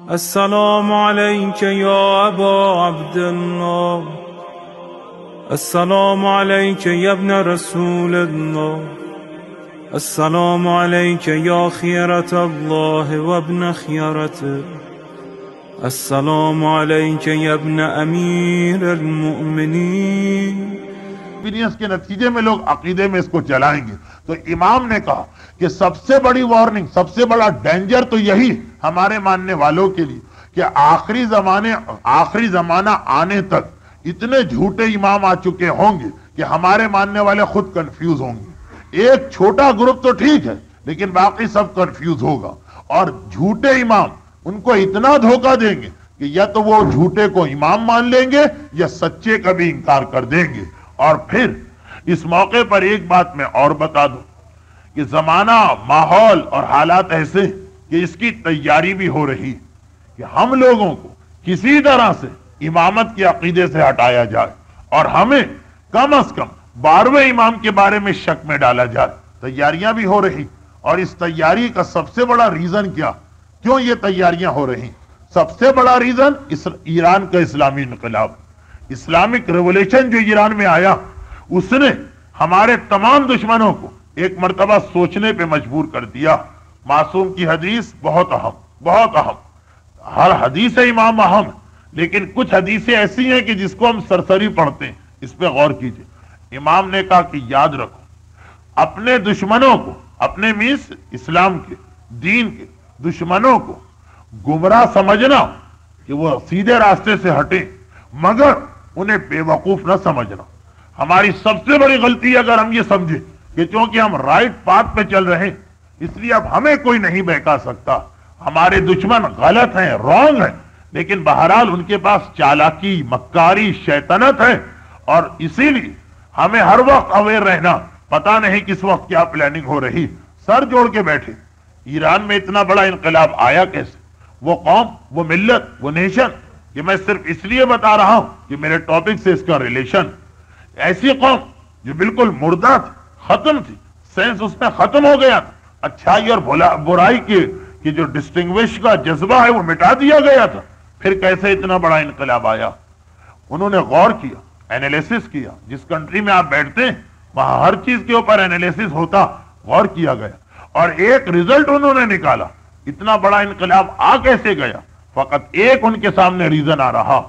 السلام عليك يا أبا عبد الله، السلام عليك يا ابن رسول الله، السلام عليك يا خيرة الله وابن خيرته، السلام عليك يا ابن أمير المؤمنين۔ ایکسپیرینس کے نتیجے میں لوگ عقیدے میں اس کو چلائیں گے۔ تو امام نے کہا کہ سب سے بڑی وارننگ، سب سے بڑا ڈینجر تو یہی ہمارے ماننے والوں کے لیے کہ آخری زمانہ آنے تک اتنے جھوٹے امام آ چکے ہوں گے کہ ہمارے ماننے والے خود کنفیوز ہوں گے۔ ایک چھوٹا گروپ تو ٹھیک ہے لیکن باقی سب کنفیوز ہوگا، اور جھوٹے امام ان کو اتنا دھوکہ دیں گے کہ یا تو وہ جھوٹے کو امام مان لیں گے یا سچے کا بھی انکار کر دیں گے۔ اور پھر اس موقع پر ایک بات میں اور بتا دوں کہ زمانہ، ماحول اور حالات ایسے کہ اس کی تیاری بھی ہو رہی کہ ہم لوگوں کو کسی طرح سے امامت کے عقیدے سے ہٹایا جائے اور ہمیں کم از کم 12ویں امام کے بارے میں شک میں ڈالا جائے۔ تیاریاں بھی ہو رہی، اور اس تیاری کا سب سے بڑا ریزن کیوں یہ تیاریاں ہو رہی؟ سب سے بڑا ریزن ایران کا اسلامی انقلاب، اسلامک ریولیوشن جو ایران میں آیا، اس نے ہمارے تمام دشمنوں کو ایک مرتبہ سوچنے پہ مجبور کر دیا۔ معصوم کی حدیث بہت اہم، ہر حدیث امام اہم، لیکن کچھ حدیثیں ایسی ہیں کہ جس کو ہم سرسری پڑھتے ہیں، اس پہ غور کیجئے۔ امام نے کہا کہ یاد رکھو، اپنے دشمنوں کو، اپنے میس اسلام کے، دین کے دشمنوں کو گمراہ سمجھنا کہ وہ سیدھے راستے سے ہٹیں، مگر انہیں بے وقوف نہ سمجھنا۔ ہماری سب سے بڑی غلطی اگر ہم یہ سمجھیں کہ چونکہ ہم رائٹ پاتھ پہ چل رہے ہیں اس لیے اب ہمیں کوئی نہیں بہکا سکتا۔ ہمارے دشمن غلط ہیں، رانگ ہیں، لیکن بہرحال ان کے پاس چالاکی، مکاری، شیطنت ہے، اور اسی لیے ہمیں ہر وقت اویئر رہنا۔ پتہ نہیں کس وقت کیا پلاننگ ہو رہی، سر جوڑ کے بیٹھے۔ ایران میں اتنا بڑا انقلاب آیا کیسے؟ وہ قوم، وہ ملت، وہ نیشن، یہ میں صرف اس لیے بتا رہا ہوں کہ میرے ٹاپک سے اس کا ریلیشن، ایسی قوم جو بالکل مردہ تھی، ختم تھی، سینس اس میں ختم ہو گیا تھا، اچھائی اور برائی کی جو ڈسٹنگوش کا جذبہ ہے وہ مٹا دیا گیا تھا۔ پھر کیسے اتنا بڑا انقلاب آیا؟ انہوں نے غور کیا، اینالیسس کیا۔ جس کنٹری میں آپ بیٹھتے ہیں وہاں ہر چیز کے اوپر اینالیسس ہوتا، غور کیا گیا، اور ایک ریزلٹ انہوں نے نکالا۔ اتنا بڑا انقلاب آ کیسے گیا؟ فقط ایک ان کے سامنے ریزن آ رہا۔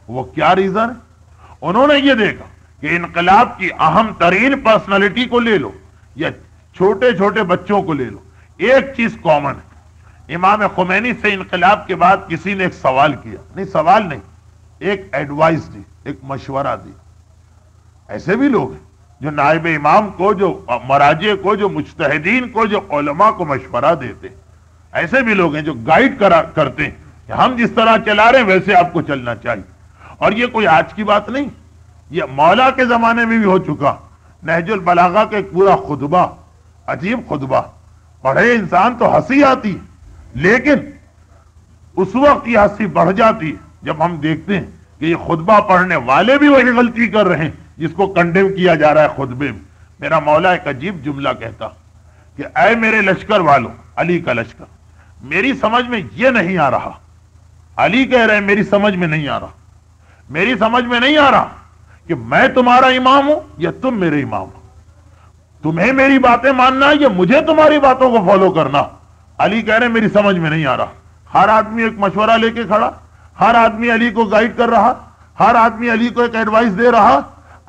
وہ کیا ریزن ہے؟ انہوں نے یہ دیکھا کہ انقلاب کی اہم ترین پرسنالٹی کو لے لو یا چھوٹے چھوٹے بچوں کو لے لو، ایک چیز کامن ہے۔ امام خمینی سے انقلاب کے بعد کسی نے ایک سوال کیا، ایک ایڈوائس دی، ایک مشورہ دی۔ ایسے بھی لوگ ہیں جو نائب امام کو، جو مراجع کو، جو مجتہدین کو، جو علماء کو مشورہ دیتے ہیں۔ ایسے بھی لوگ ہیں جو گائیڈ کرتے ہیں کہ ہم جس طرح چلا رہے ہیں ویسے آپ کو چلنا چاہیے۔ اور یہ کوئی آج کی بات نہیں، یہ مولا کے زمانے میں بھی ہو چکا۔ نہج البلاغہ کا ایک پورا خطبہ، عجیب خطبہ، پڑھے انسان تو ہنسی آتی، لیکن اس وقت یہ ہنسی بڑھ جاتی جب ہم دیکھتے ہیں کہ یہ خطبہ پڑھنے والے بھی وہی غلطی کر رہے ہیں جس کو کنڈیم کیا جا رہا ہے خطبے میں۔ میرا مولا ایک عجیب جملہ کہتا کہ اے میرے لشکر والوں، علی کا لشکر، میری سمجھ میں یہ نہیں آ رہا، علی کہہ رہے ہیں میری سمجھ میں نہیں آ رہا، میری سمجھ میں نہیں آ رہا کہ میں تمہارا امام ہوں یا تم میرے امام ہو، تمہیں میری باتیں ماننا ہے یا مجھے تمہاری باتوں کو فالو کرنا۔ علی کہہ رہے ہیں میری سمجھ میں نہیں آ رہا۔ ہر آدمی ایک مشورہ لے کے کھڑا، ہر آدمی علی کو گائیڈ کر رہا، ہر آدمی علی کو ایک ایڈوائس دے رہا،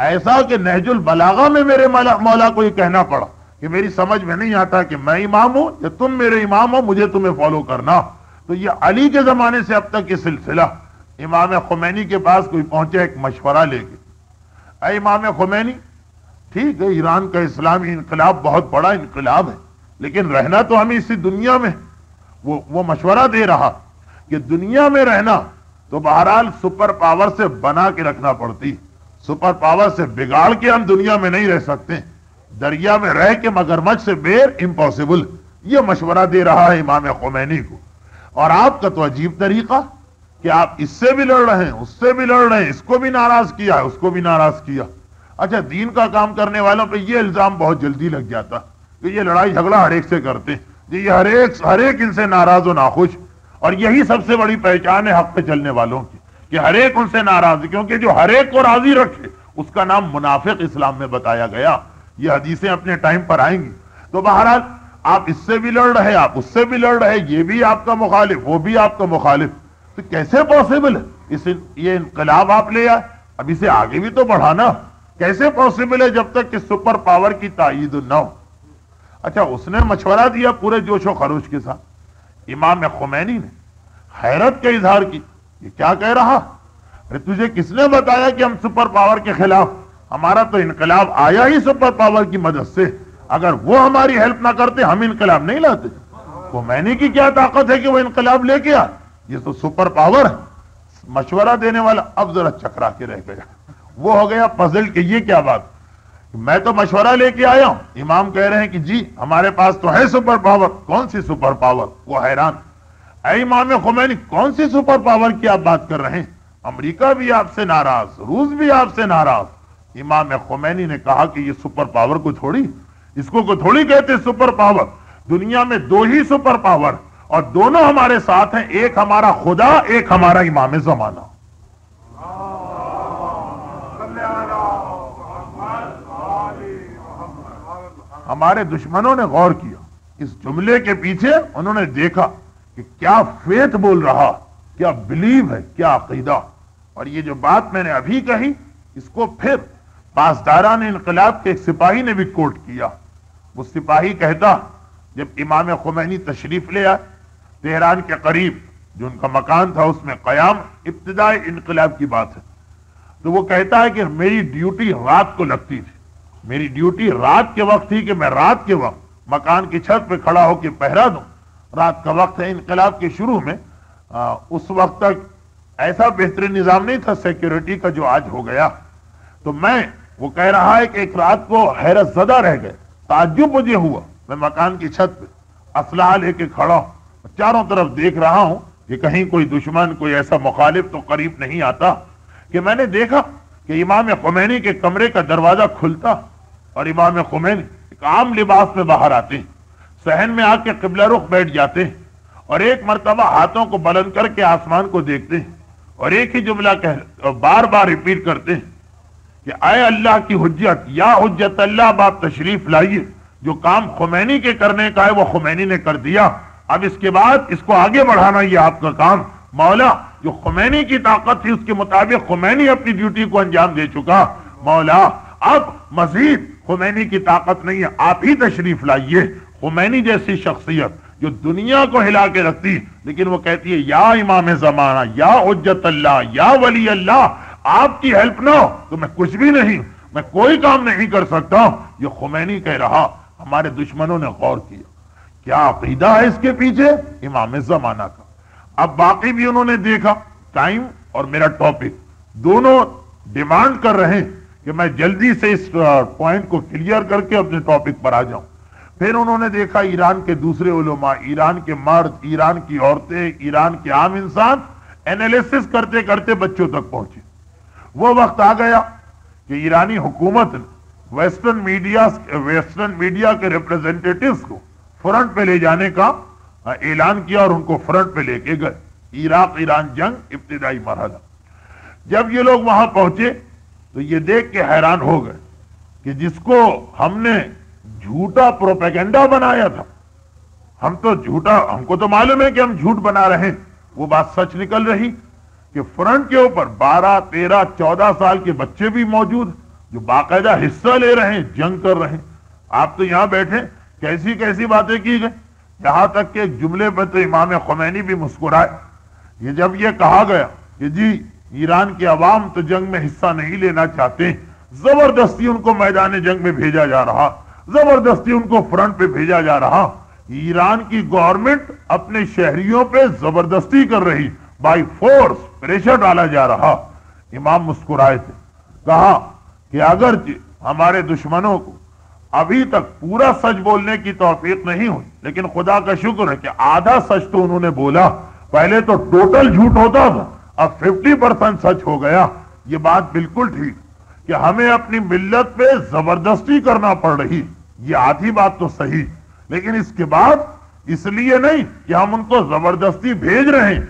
ایسا کہ نہج البلاغہ میں میرے مولا کو یہ کہنا پڑا کہ میری سمجھ میں نہیں آتا کہ میں امام ہوں یا تم میرے امام ہو، مجھے تمہیں فالو کرنا۔ تو یہ علی کے زمانے سے اب تک یہ سلسلہ۔ امام خمینی کے پاس کوئی پہنچے ایک مشورہ لے کے، اے امام خمینی، ٹھیک ہے ایران کا اسلامی انقلاب بہت بڑا انقلاب ہے، لیکن رہنا تو ہمیں اسی دنیا میں۔ وہ مشورہ دے رہا کہ دنیا میں رہنا تو بہرحال سپر پاور سے بنا کے رکھنا پڑتی، سپر پاور سے بگاڑ کے ہم دنیا میں نہیں رہ سکتے، دریا میں رہ کے مگرمچھ سے بیر امپاسبل۔ یہ مشورہ دے رہا ہے امام خمینی کو۔ اور آپ کا تو عجیب طریقہ کہ آپ اس سے بھی لڑ رہے ہیں، اس سے بھی لڑ رہے ہیں، اس کو بھی ناراض کیا ہے، اس کو بھی ناراض کیا۔ اچھا، دین کا کام کرنے والوں پہ یہ الزام بہت جلدی لگ جاتا کہ یہ لڑائی جھگڑا ہر ایک سے کرتے ہیں، یہ ہر ایک ان سے ناراض و ناخوش، اور یہی سب سے بڑی پہچان ہے حق پہ چلنے والوں کی کہ ہر ایک ان سے ناراض، کیونکہ جو ہر ایک کو راضی رکھے اس کا نام منافق اسلام میں بتایا گیا۔ یہ حدیثیں اپنے ٹائم پر آئیں گی۔ تو بہرحال آپ اس سے بھی لڑ رہے، آپ اس سے بھی لڑ رہے، یہ بھی آپ کا مخالف، وہ بھی آپ کا مخالف، تو کیسے پاسبل ہے یہ انقلاب آپ لے آئے؟ اب اسے آگے بھی تو بڑھانا کیسے پاسبل ہے جب تک کہ سپر پاور کی تائید نہ ہو؟ اچھا، اس نے مشورہ دیا پورے جوش و خروش کے ساتھ۔ امام خمینی نے حیرت کا اظہار کی، یہ کیا کہہ رہا؟ ارے تجھے کس نے بتایا کہ ہم سپر پاور کے خلاف؟ ہمارا تو انقلاب آیا ہی سپر پاور کی مدد سے، اگر وہ ہماری ہیلپ نہ کرتے ہم انقلاب نہیں لاتے۔ خمینی کی کیا طاقت ہے کہ وہ انقلاب لے کے آئے؟ یہ تو سپر پاور ہے۔ مشورہ دینے والا اب ذرا چکرا کے رہ گیا، وہ ہو گیا پزل کہ یہ کیا بات، میں تو مشورہ لے کے آیا ہوں، امام کہہ رہے ہیں کہ جی ہمارے پاس تو ہے سپر پاور۔ کون سی سپر پاور؟ وہ حیران، اے امام خمینی کون سی سپر پاور کی آپ بات کر رہے ہیں؟ امریکہ بھی آپ سے ناراض، روس بھی آپ سے ناراض۔ امام خمینی نے کہا کہ یہ سپر پاور کو تھوڑی، اس کو تھوڑی کہتے سپر پاور، دنیا میں دو ہی سپر پاور اور دونوں ہمارے ساتھ ہیں، ایک ہمارا خدا، ایک ہمارا امام زمانہ۔ ہمارے دشمنوں نے غور کیا اس جملے کے پیچھے، انہوں نے دیکھا کہ کیا فیتھ بول رہا، کیا بلیو ہے، کیا عقیدہ۔ اور یہ جو بات میں نے ابھی کہی اس کو پھر پاسداران انقلاب کے ایک سپاہی نے بھی کوٹ کیا۔ وہ سپاہی کہتا، جب امام خمینی تشریف لے آئے تہران کے قریب جو ان کا مکان تھا اس میں قیام، ابتدائی انقلاب کی بات ہے، تو وہ کہتا ہے کہ میری ڈیوٹی رات کو لگتی تھی، میری ڈیوٹی رات کے وقت تھی کہ میں رات کے وقت مکان کی چھت پہ کھڑا ہو کے پہرا دوں۔ رات کا وقت ہے، انقلاب کے شروع میں اس وقت تک ایسا بہترین نظام نہیں تھا سیکیورٹی کا جو آج ہو گیا۔ تو وہ کہہ رہا ہے کہ ایک رات کو حیرت زدہ رہ گئے، تعجب مجھے ہوا، میں مکان کی چھت پہ اسلحہ لے کے کھڑا ہوں، چاروں طرف دیکھ رہا ہوں کہ کہیں کوئی دشمن، کوئی ایسا مخالف تو قریب نہیں آتا، کہ میں نے دیکھا کہ امام خمینی کے کمرے کا دروازہ کھلتا اور امام خمینی ایک عام لباس میں باہر آتے ہیں، صحن میں آ کے قبلہ رخ بیٹھ جاتے ہیں اور ایک مرتبہ ہاتھوں کو بلند کر کے آسمان کو دیکھتے ہیں اور ایک ہی جملہ بار بار ریپیٹ کرتے ہیں کہ اے اللہ کی حجت، یا حجت اللہ، اب آپ تشریف لائیے، جو کام خمینی کے کرنے کا ہے وہ خمینی نے کر دیا، اب اس کے بعد اس کو آگے بڑھانا یہ آپ کا کام، مولا جو خمینی کی طاقت تھی اس کے مطابق خمینی اپنی ڈیوٹی کو انجام دے چکا، مولا اب مزید خمینی کی طاقت نہیں ہے، آپ ہی تشریف لائیے۔ خمینی جیسی شخصیت جو دنیا کو ہلا کے رکھتی، لیکن وہ کہتی ہے یا امام زمانہ، یا حجت اللہ، یا ولی اللہ، آپ کی ہیلپ نہ ہو تو میں کچھ بھی نہیں، میں کوئی کام نہیں کر سکتا۔ یہ خمینی کہہ رہا، ہمارے دشمنوں نے غور کیا کیا عقیدہ ہے اس کے پیچھے، امام زمانہ کا۔ اب باقی بھی انہوں نے دیکھا، ٹائم اور میرا ٹاپک دونوں ڈیمانڈ کر رہے ہیں کہ میں جلدی سے اس پوائنٹ کو کلیئر کر کے اپنے ٹاپک پر آ جاؤں۔ پھر انہوں نے دیکھا ایران کے دوسرے علماء، ایران کے مرد، ایران کی عورتیں، ایران کے عام انسان انالیسس کرتے کرتے بچوں تک پہنچے۔ وہ وقت آ گیا کہ ایرانی حکومت نے ویسٹرن میڈیا کے ریپریزنٹیٹیوز کو فرنٹ پہ لے جانے کا اعلان کیا اور ان کو فرنٹ پہ لے کے گئے۔ عراق ایران جنگ ابتدائی مرحلہ۔ جب یہ لوگ وہاں پہنچے تو یہ دیکھ کے حیران ہو گئے کہ جس کو ہم نے جھوٹا پروپیگنڈا بنایا تھا، ہم کو تو معلوم ہے کہ ہم جھوٹ بنا رہے ہیں، وہ بات سچ نکل رہی کہ فرنٹ کے اوپر 12، 13، 14 سال کے بچے بھی موجود جو باقاعدہ حصہ لے رہے ہیں، جنگ کر رہے ہیں۔ آپ تو یہاں بیٹھے، کیسی کیسی باتیں کی گئی، یہاں تک کہ ایک جملے پر تو امام خمینی بھی مسکرائے۔ یہ جب یہ کہا گیا کہ جی ایران کے عوام تو جنگ میں حصہ نہیں لینا چاہتے، زبردستی ان کو میدان جنگ میں بھیجا جا رہا، زبردستی ان کو فرنٹ پہ بھیجا جا رہا، ایران کی گورنمنٹ اپنے شہریوں پہ زبردستی کر رہی، بائی فورس پریشر ڈالا جا رہا۔ امام مسکرائے تھے، کہا کہ اگرچہ ہمارے دشمنوں کو ابھی تک پورا سچ بولنے کی توفیق نہیں ہوئی، لیکن خدا کا شکر ہے کہ آدھا سچ تو انہوں نے بولا۔ پہلے تو ٹوٹل جھوٹ ہوتا تھا، اب 50% سچ ہو گیا۔ یہ بات بالکل ٹھیک کہ ہمیں اپنی ملت پہ زبردستی کرنا پڑ رہی، یہ آدھی بات تو صحیح، لیکن اس کے بعد اس لیے نہیں کہ ہم ان کو زبردستی بھیج رہے ہیں،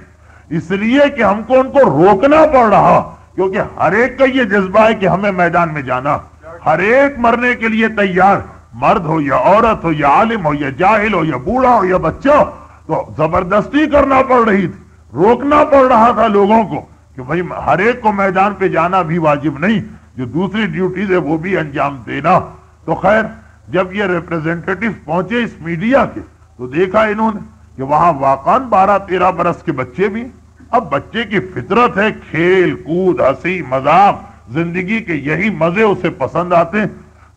اس لیے کہ ہم کو ان کو روکنا پڑ رہا، کیونکہ ہر ایک کا یہ جذبہ ہے کہ ہمیں میدان میں جانا، ہر ایک مرنے کے لیے تیار، مرد ہو یا عورت ہو یا عالم ہو یا جاہل ہو یا بوڑھا ہو یا بچہ ہو۔ تو زبردستی کرنا پڑ رہی تھی، روکنا پڑ رہا تھا لوگوں کو کہ بھائی ہر ایک کو میدان پہ جانا بھی واجب نہیں، جو دوسری ڈیوٹیز ہے وہ بھی انجام دینا۔ تو خیر جب یہ ریپریزنٹیٹو پہنچے اس میڈیا کے تو دیکھا انہوں نے کہ وہاں واقعاً 12-13 برس کے بچے بھی ہیں۔ اب بچے کی فطرت ہے کھیل کود ہنسی مذاق، زندگی کے یہی مزے اسے پسند آتے ہیں،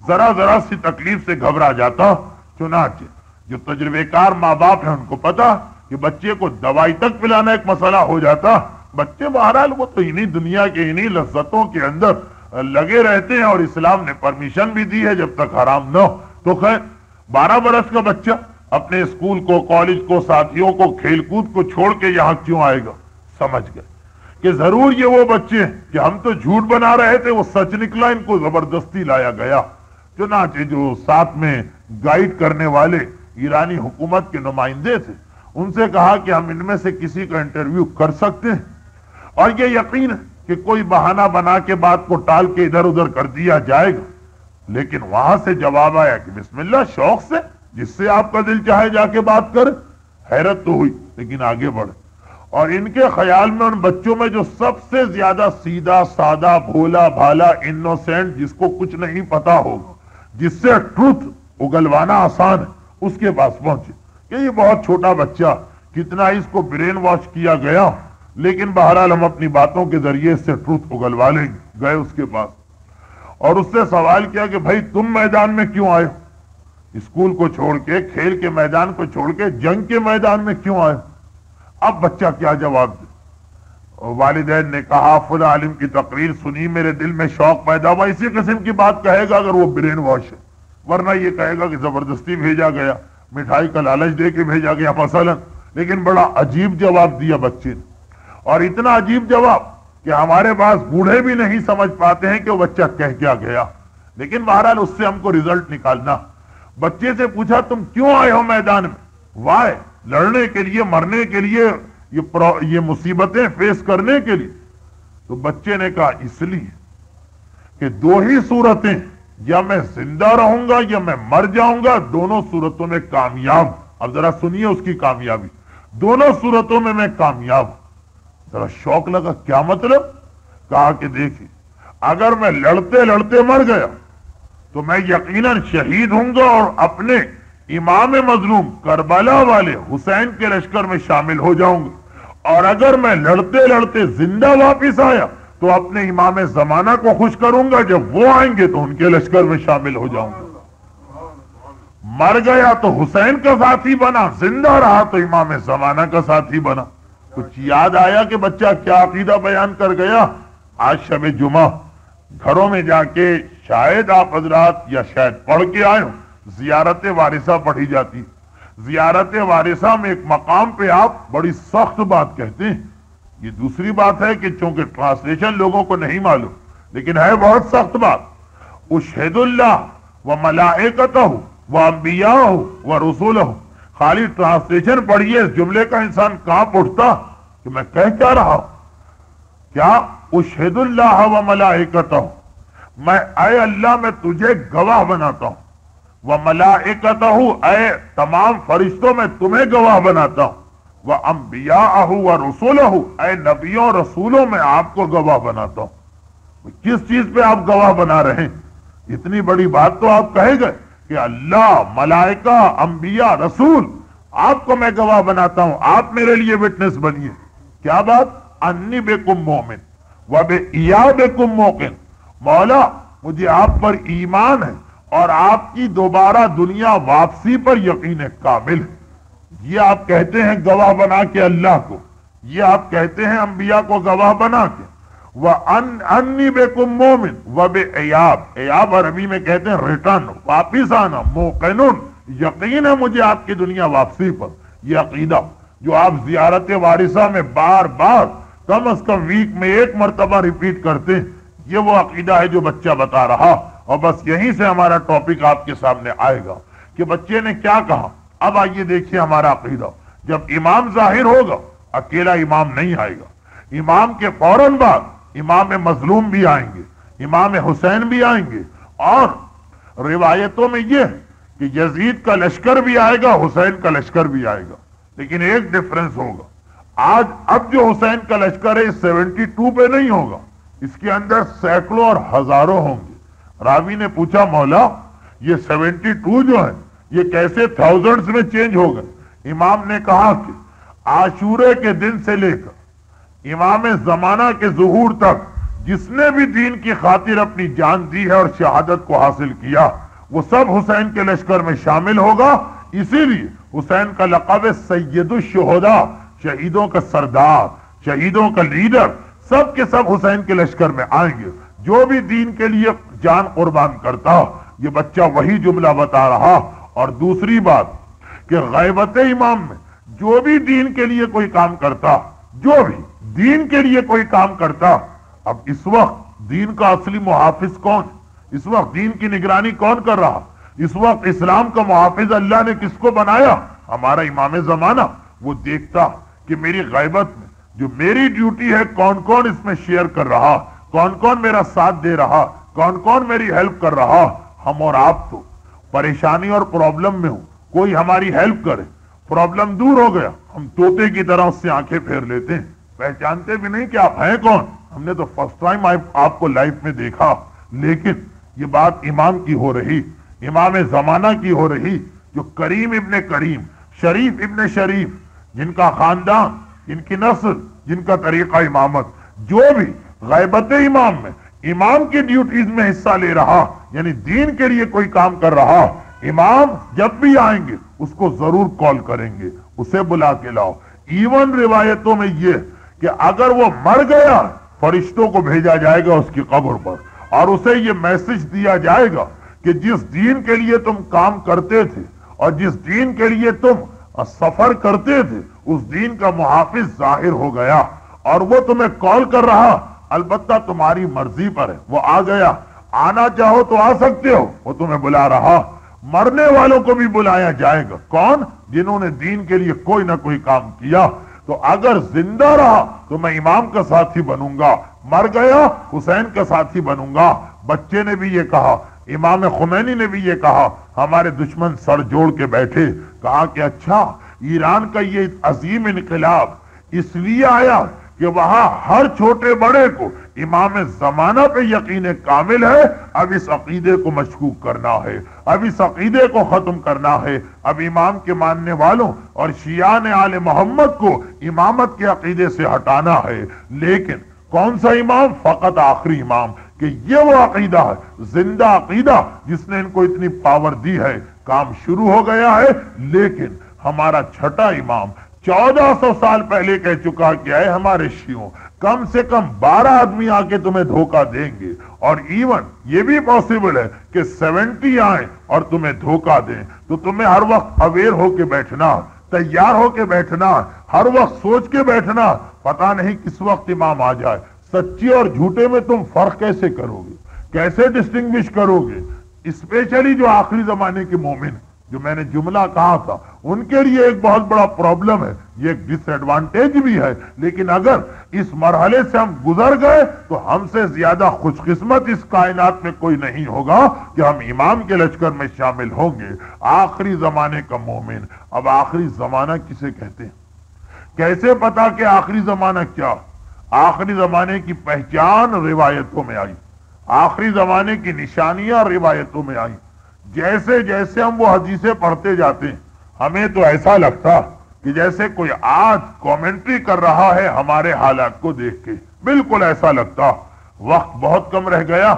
ذرا ذرا سی تکلیف سے گھبرا جاتا۔ چنانچہ جو تجربے کار ماں باپ ہیں ان کو پتا کہ بچے کو دوائی تک پلانا ایک مسئلہ ہو جاتا، بچے بہرحال وہ تو انہی دنیا کے انہی لذتوں کے اندر لگے رہتے ہیں، اور اسلام نے پرمیشن بھی دی ہے جب تک حرام نہ ہو۔ تو خیر 12 برس کا بچہ اپنے اسکول کو، کالج کو، ساتھیوں کو، کھیل کود کو چھوڑ کے یہاں کیوں آئے گا؟ سمجھ گئے کہ ضرور یہ وہ بچے ہیں کہ ہم تو جھوٹ بنا رہے تھے وہ سچ نکلا، ان کو زبردستی لایا گیا۔ چنانچہ جو ساتھ میں گائیڈ کرنے والے ایرانی حکومت کے نمائندے تھے ان سے کہا کہ ہم ان میں سے کسی کا انٹرویو کر سکتے ہیں، اور یہ یقین ہے کہ کوئی بہانہ بنا کے بات کو ٹال کے ادھر ادھر کر دیا جائے گا۔ لیکن وہاں سے جواب آیا کہ بسم اللہ، شوق سے جس سے آپ کا دل چاہے جا کے بات کرے۔ حیرت تو ہوئی لیکن آگے بڑھے، اور ان کے خیال میں ان بچوں میں جو سب سے زیادہ سیدھا سادہ بھولا بھالا انوسینٹ، جس کو کچھ نہیں پتا ہوگا، جس سے ٹروتھ اگلوانا آسان ہے، اس کے پاس پہنچے کہ یہ بہت چھوٹا بچہ، کتنا اس کو برین واش کیا گیا، لیکن بہرحال ہم اپنی باتوں کے ذریعے سے ٹروتھ اگلوا لیں گے۔ گئے اس کے پاس اور اس سے سوال کیا کہ بھائی تم میدان میں کیوں آئے؟ اسکول کو چھوڑ کے، کھیل کے میدان کو چھوڑ کے جنگ کے میدان میں کیوں آئے؟ اب بچہ کیا جواب دے؟ والدین نے کہا فلاں عالم کی تقریر سنی، میرے دل میں شوق پیدا ہوا۔ اسی قسم کی بات کہے گا اگر وہ برین واش ہے، ورنہ یہ کہے گا کہ زبردستی بھیجا گیا، مٹھائی کا لالچ دے کے بھیجا گیا مثلا۔ لیکن بڑا عجیب جواب دیا بچے نے، اور اتنا عجیب جواب کہ ہمارے پاس بوڑھے بھی نہیں سمجھ پاتے ہیں کہ وہ بچہ کہہ کیا گیا۔ لیکن بہرحال اس سے ہم کو ریزلٹ نکالنا۔ بچے سے پوچھا تم کیوں آئے ہو میدان میں؟ وائے، لڑنے کے لیے، مرنے کے لیے، یہ مصیبتیں فیس کرنے کے لیے۔ تو بچے نے کہا اس لیے کہ دو ہی صورتیں، یا میں زندہ رہوں گا یا میں مر جاؤں گا، دونوں صورتوں میں کامیاب۔ اب ذرا سنیے اس کی کامیابی، دونوں صورتوں میں میں کامیاب۔ ذرا شوق لگا، کیا مطلب؟ کہا کہ دیکھیں اگر میں لڑتے لڑتے مر گیا تو میں یقیناً شہید ہوں گا اور اپنے امام مظلوم کربلا والے حسین کے لشکر میں شامل ہو جاؤں گا، اور اگر میں لڑتے لڑتے زندہ واپس آیا تو اپنے امام زمانہ کو خوش کروں گا، جب وہ آئیں گے تو ان کے لشکر میں شامل ہو جاؤں گا۔ مر گیا تو حسین کا ساتھی بنا، زندہ رہا تو امام زمانہ کا ساتھی بنا۔ کچھ یاد آیا کہ بچہ کیا عقیدہ بیان کر گیا؟ آج شب جمعہ گھروں میں جا کے شاید آپ حضرات یا شاید پڑھ کے آئے ہوں، زیارت وارثہ پڑھی جاتی۔ زیارت وارثہ میں ایک مقام پہ آپ بڑی سخت بات کہتے ہیں۔ یہ دوسری بات ہے کہ چونکہ ٹرانسلیشن لوگوں کو نہیں معلوم، لیکن ہے بہت سخت بات۔ اشہد اللہ و ملائکتہ و انبیاءہ و رسولہ۔ خالی ٹرانسلیشن پڑھیے، اس جملے کا انسان کہاں اٹھتا کہ میں کہہ کیا رہا ہوں؟ کیا اشہد اللہ و ملائکتہ، میں اے اللہ میں تجھے گواہ بناتا ہوں، وملائکتہ اے تمام فرشتوں میں تمہیں گواہ بناتا ہوں، وانبیاءہ ورسولہ اے نبیوں رسولوں میں آپ کو گواہ بناتا ہوں۔ کس چیز پہ آپ گواہ بنا رہے ہیں؟ اتنی بڑی بات تو آپ کہے گئے کہ اللہ، ملائکہ، انبیاء، رسول، آپ کو میں گواہ بناتا ہوں، آپ میرے لیے وٹنس بنیے۔ کیا بات؟ انی بکم مومن وبایابکم موقن، مولا مجھے آپ پر ایمان ہے اور آپ کی دوبارہ دنیا واپسی پر یقین کامل ہے۔ یہ آپ کہتے ہیں گواہ بنا کے اللہ کو، یہ آپ کہتے ہیں انبیاء کو گواہ بنا کے۔ وَأَنِّي بِكُمْ مُؤْمِنٌ وَبِإِيَابٍ، ایاب عربی میں کہتے ہیں ریٹرن، واپس آنا، موقنون، یقین ہے مجھے آپ کی دنیا واپسی پر۔ یہ عقیدہ جو آپ زیارت وارثہ میں بار بار کم از کم ویک میں ایک مرتبہ ریپیٹ کرتے ہیں، یہ وہ عقیدہ ہے جو بچہ بتا رہا۔ اور بس یہیں سے ہمارا ٹاپک آپ کے سامنے آئے گا کہ بچے نے کیا کہا۔ اب آئیے دیکھیے ہمارا عقیدہ، جب امام ظاہر ہوگا اکیلا امام نہیں آئے گا، امام کے فوراً بعد امام مظلوم بھی آئیں گے، امام حسین بھی آئیں گے، اور روایتوں میں یہ کہ یزید کا لشکر بھی آئے گا، حسین کا لشکر بھی آئے گا، لیکن ایک ڈیفرنس ہوگا، اب جو حسین کا لشکر ہے 72 پہ نہیں ہوگا، اس کے اندر سینکڑوں اور ہزاروں ہوں گے۔ راوی نے پوچھا مولا یہ 72 جو ہے یہ کیسے تھاؤزنڈز میں چینج ہو گئے؟ امام نے کہا کہ عاشورے کے دن سے لے کر امام زمانہ کے ظہور تک جس نے بھی دین کی خاطر اپنی جان دی ہے اور شہادت کو حاصل کیا وہ سب حسین کے لشکر میں شامل ہوگا، اسی لیے حسین کا لقب ہے سید الشہداء، شہیدوں کا سردار، شہیدوں کا لیڈر، سب کے سب حسین کے لشکر میں آئیں گے۔ جو بھی دین کے لیے جان قربان کرتا، یہ بچہ وہی جملہ بتا رہا۔ اور دوسری بات کہ غیبت امام میں جو بھی دین کے لیے کوئی کام کرتا، جو بھی دین کے لیے کوئی کام کرتا، اب اس وقت دین کا اصلی محافظ کون؟ اس وقت دین کی نگرانی کون کر رہا؟ اس وقت اسلام کا محافظ اللہ نے کس کو بنایا؟ ہمارا امام زمانہ۔ وہ دیکھتا کہ میری غیبت میں جو میری ڈیوٹی ہے کون کون اس میں شیئر کر رہا، کون کون میرا ساتھ دے رہا، کون کون میری ہیلپ کر رہا۔ ہم اور آپ تو پریشانی اور پرابلم میں ہوں، کوئی ہماری ہیلپ کرے، پرابلم دور ہو گیا، ہم طوطے کی طرح اس سے آنکھیں پھیر لیتے ہیں، پہچانتے بھی نہیں کہ آپ ہیں کون۔ ہم نے تو فرسٹ ٹائم آپ کو لائف میں دیکھا، لیکن یہ بات امام کی ہو رہی، امام زمانہ کی ہو رہی، جو کریم ابن کریم، شریف ابن شریف، جن کا خاندان، جن کی نسل، جن کا طریقہ امامت، جو بھی غیبت امام میں امام کی ڈیوٹیز میں حصہ لے رہا، یعنی دین کے لیے کوئی کام کر رہا، امام جب بھی آئیں گے اس کو ضرور کال کریں گے، اسے بلا کے لاؤ۔ ایون روایتوں میں یہ کہ اگر وہ مر گیا فرشتوں کو بھیجا جائے گا اس کی قبر پر، اور اسے یہ میسج دیا جائے گا کہ جس دین کے لیے تم کام کرتے تھے اور جس دین کے لیے تم سفر کرتے تھے اس دین کا محافظ ظاہر ہو گیا اور وہ تمہیں کال کر رہا، البتہ تمہاری مرضی پر ہے، وہ آ گیا، آنا چاہو تو آ سکتے ہو، وہ تمہیں بلا رہا۔ مرنے والوں کو بھی بلایا جائے گا، کون؟ جنہوں نے دین کے لیے کوئی نہ کوئی کام کیا۔ تو اگر زندہ رہا تو میں امام کا ساتھی بنوں گا، مر گیا حسین کا ساتھی بنوں گا۔ بچے نے بھی یہ کہا، امام خمینی نے بھی یہ کہا، ہمارے دشمن سر جوڑ کے بیٹھے، کہا کہ اچھا ایران کا یہ عظیم انقلاب اس لیے آیا کہ وہاں ہر چھوٹے بڑے کو امام زمانہ پہ یقین کامل ہے، اب اس عقیدے کو مشکوک کرنا ہے، اب اس عقیدے کو ختم کرنا ہے، اب امام کے ماننے والوں اور شیعان آل محمد کو امامت کے عقیدے سے ہٹانا ہے۔ لیکن کون سا امام؟ فقط آخری امام، کہ یہ وہ عقیدہ ہے، زندہ عقیدہ جس نے ان کو اتنی پاور دی ہے۔ کام شروع ہو گیا ہے، لیکن ہمارا چھٹا امام 1400 سال پہلے کہہ چکا کہ اے ہمارے شیعوں، کم سے کم 12 آدمی آ کے تمہیں دھوکہ دیں گے، اور ایون یہ بھی پاسبل ہے کہ 70 آئیں اور تمہیں دھوکہ دیں، تو تمہیں ہر وقت اویئر ہو کے بیٹھنا، تیار ہو کے بیٹھنا، ہر وقت سوچ کے بیٹھنا، پتہ نہیں کس وقت امام آ جائے۔ سچے اور جھوٹے میں تم فرق کیسے کرو گے؟ کیسے ڈسٹنگوش کرو گے؟ اسپیشلی جو آخری زمانے کے مومن، جو میں نے جملہ کہا تھا، ان کے لیے ایک بہت بڑا پرابلم ہے، یہ ایک ڈس ایڈوانٹیج بھی ہے، لیکن اگر اس مرحلے سے ہم گزر گئے تو ہم سے زیادہ خوش قسمت اس کائنات میں کوئی نہیں ہوگا کہ ہم امام کے لشکر میں شامل ہوں گے۔ آخری زمانے کا مومن۔ اب آخری زمانہ کسے کہتے ہیں؟ کیسے پتا کہ آخری زمانہ کیا؟ آخری زمانے کی پہچان روایتوں میں آئی، آخری زمانے کی نشانیاں روایتوں میں آئی۔ جیسے جیسے ہم وہ حدیثیں پڑھتے جاتے ہیں ہمیں تو ایسا لگتا کہ جیسے کوئی آج کومنٹری کر رہا ہے ہمارے حالات کو دیکھ کے، بالکل ایسا لگتا۔ وقت بہت کم رہ گیا،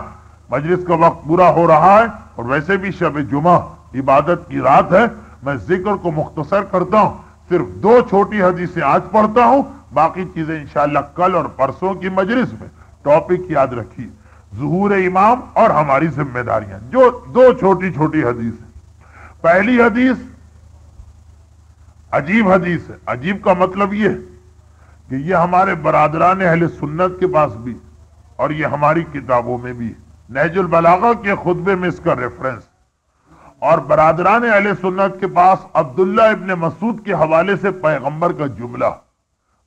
مجلس کا وقت پورا ہو رہا ہے، اور ویسے بھی شب جمعہ عبادت کی رات ہے، میں ذکر کو مختصر کرتا ہوں، صرف 2 چھوٹی حدیثیں آج پڑھتا ہوں، باقی چیزیں انشاءاللہ کل اور پرسوں کی مجلس میں۔ ٹاپک یاد رکھیے، ظہور امام اور ہماری ذمہ داریاں، جو 2 چھوٹی چھوٹی حدیث ہیں۔ پہلی حدیث عجیب حدیث ہے۔ عجیب کا مطلب یہ کہ یہ ہمارے برادران اہل سنت کے پاس بھی اور یہ ہماری کتابوں میں بھی، نہج البلاغہ کے خطبے میں اس کا ریفرنس، اور برادران اہل سنت کے پاس عبداللہ ابن مسعود کے حوالے سے پیغمبر کا جملہ،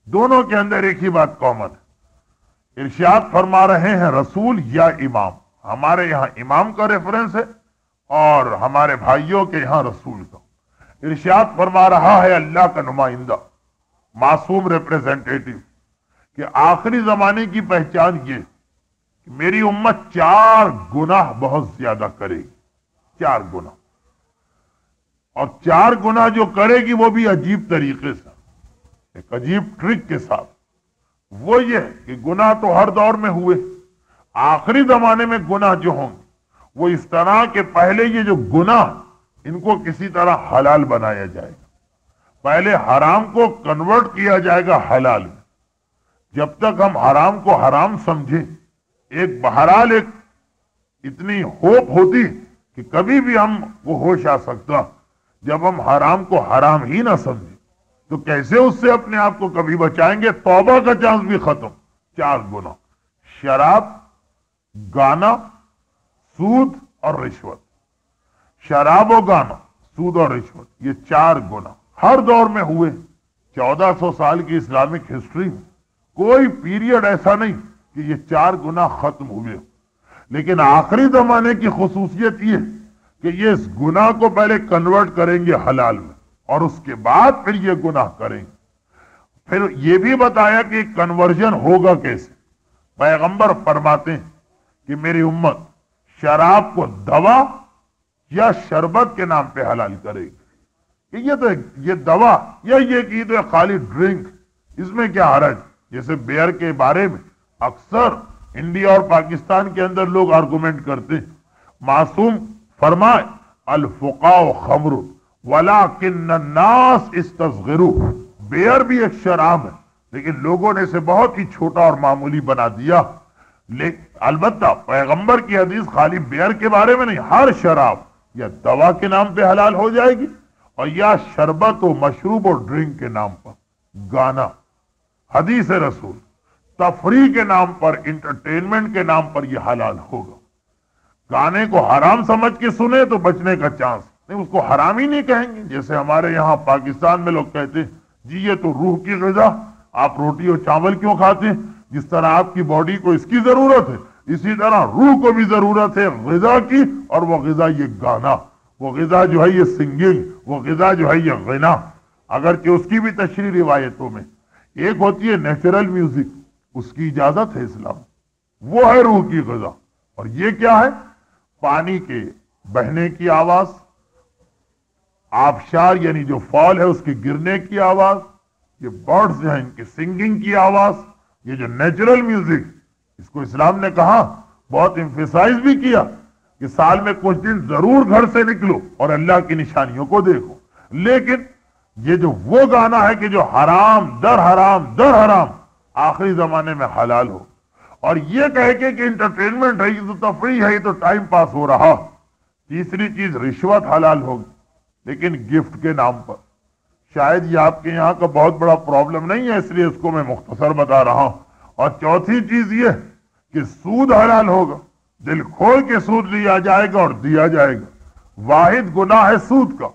دونوں کے اندر ایک ہی بات کامن ہے۔ ارشاد فرما رہے ہیں رسول یا امام، ہمارے یہاں امام کا ریفرنس ہے اور ہمارے بھائیوں کے یہاں رسول کا۔ ارشاد فرما رہا ہے اللہ کا نمائندہ، معصوم ریپریزنٹیٹیو، کہ آخری زمانے کی پہچان یہ کہ میری امت 4 گناہ بہت زیادہ کرے گی، 4 گناہ، اور 4 گناہ جو کرے گی وہ بھی عجیب طریقے سے، ایک عجیب ٹرک کے ساتھ۔ وہ یہ ہے کہ گناہ تو ہر دور میں ہوئے، آخری زمانے میں گناہ جو ہوں گے وہ اس طرح کہ پہلے یہ جو گناہ ان کو کسی طرح حلال بنایا جائے گا، پہلے حرام کو کنورٹ کیا جائے گا حلال میں۔ جب تک ہم حرام کو حرام سمجھیں، ایک بہرحال ایک اتنی ہوپ ہوتی کہ کبھی بھی ہم وہ ہوش آ سکتا، جب ہم حرام کو حرام ہی نہ سمجھیں تو کیسے اس سے اپنے آپ کو کبھی بچائیں گے؟ توبہ کا چانس بھی ختم۔ 4 گناہ، شراب، گانا، سود اور رشوت۔ شراب و گانا، سود اور رشوت، یہ 4 گناہ ہر دور میں ہوئے۔ 1400 سال کی اسلامک ہسٹری میں کوئی پیریڈ ایسا نہیں کہ یہ 4 گناہ ختم ہوئے۔ لیکن آخری زمانے کی خصوصیت یہ کہ یہ اس گناہ کو پہلے کنورٹ کریں گے حلال میں، اور اس کے بعد پھر یہ گناہ کریں گے۔ پھر یہ بھی بتایا کہ کنورژن ہوگا کیسے۔ پیغمبر فرماتے ہیں کہ میری امت شراب کو دوا یا شربت کے نام پہ حلال کرے گی، کہ یہ دوا یا یہ کہ تو خالی ڈرنک، اس میں کیا حرج؟ جیسے بیئر کے بارے میں اکثر انڈیا اور پاکستان کے اندر لوگ آرگومنٹ کرتے ہیں، معصوم فرمائے الفقاء خمر ولکن الناس استصغروا، بیئر بھی ایک شراب ہے لیکن لوگوں نے اسے بہت ہی چھوٹا اور معمولی بنا دیا۔ البتہ پیغمبر کی حدیث خالی بیئر کے بارے میں نہیں، ہر شراب یا دوا کے نام پہ حلال ہو جائے گی، اور یا شربت و مشروب و ڈرنک کے نام پر، گانا، حدیث رسول، تفریح کے نام پر، انٹرٹینمنٹ کے نام پر یہ حلال ہوگا۔ گانے کو حرام سمجھ کے سنے تو بچنے کا چانس نہیں، اس کو حرام ہی نہیں کہیں گے۔ جیسے ہمارے یہاں پاکستان میں لوگ کہتے ہیں جی یہ تو روح کی غذا، آپ روٹی اور چاول کیوں کھاتے ہیں؟ جس طرح آپ کی باڈی کو اس کی ضرورت ہے، اسی طرح روح کو بھی ضرورت ہے غذا کی، اور وہ غذا یہ گانا، وہ غذا جو ہے یہ سنگنگ، وہ غذا جو ہے یہ غنا۔ اگرچہ اس کی بھی تشریح روایتوں میں ایک ہوتی ہے نیچرل میوزک، اس کی اجازت ہے اسلام، وہ ہے روح کی غذا۔ اور یہ کیا ہے؟ پانی کے بہنے کی آواز، آبشار یعنی جو فال ہے اس کے گرنے کی آواز، یہ برڈز ہیں ان کی سنگنگ کی آواز، یہ جو نیچرل میوزک، اس کو اسلام نے کہا، بہت ایمفیسائز بھی کیا کہ سال میں کچھ دن ضرور گھر سے نکلو اور اللہ کی نشانیوں کو دیکھو۔ لیکن یہ جو وہ گانا ہے کہ جو حرام در حرام در حرام آخری زمانے میں حلال ہو، اور یہ کہے کہ انٹرٹینمنٹ ہے، یہ تو تفریح ہے، یہ تو ٹائم پاس ہو رہا۔ تیسری چیز رشوت حلال ہوگی، لیکن گفٹ کے نام پر۔ شاید یہ آپ کے یہاں کا بہت بڑا پرابلم نہیں ہے، اس لیے اس کو میں مختصر بتا رہا ہوں۔ اور چوتھی چیز یہ کہ سود حلال ہوگا، دل کھول کے سود لیا جائے گا اور دیا جائے گا۔ واحد گناہ ہے سود کا،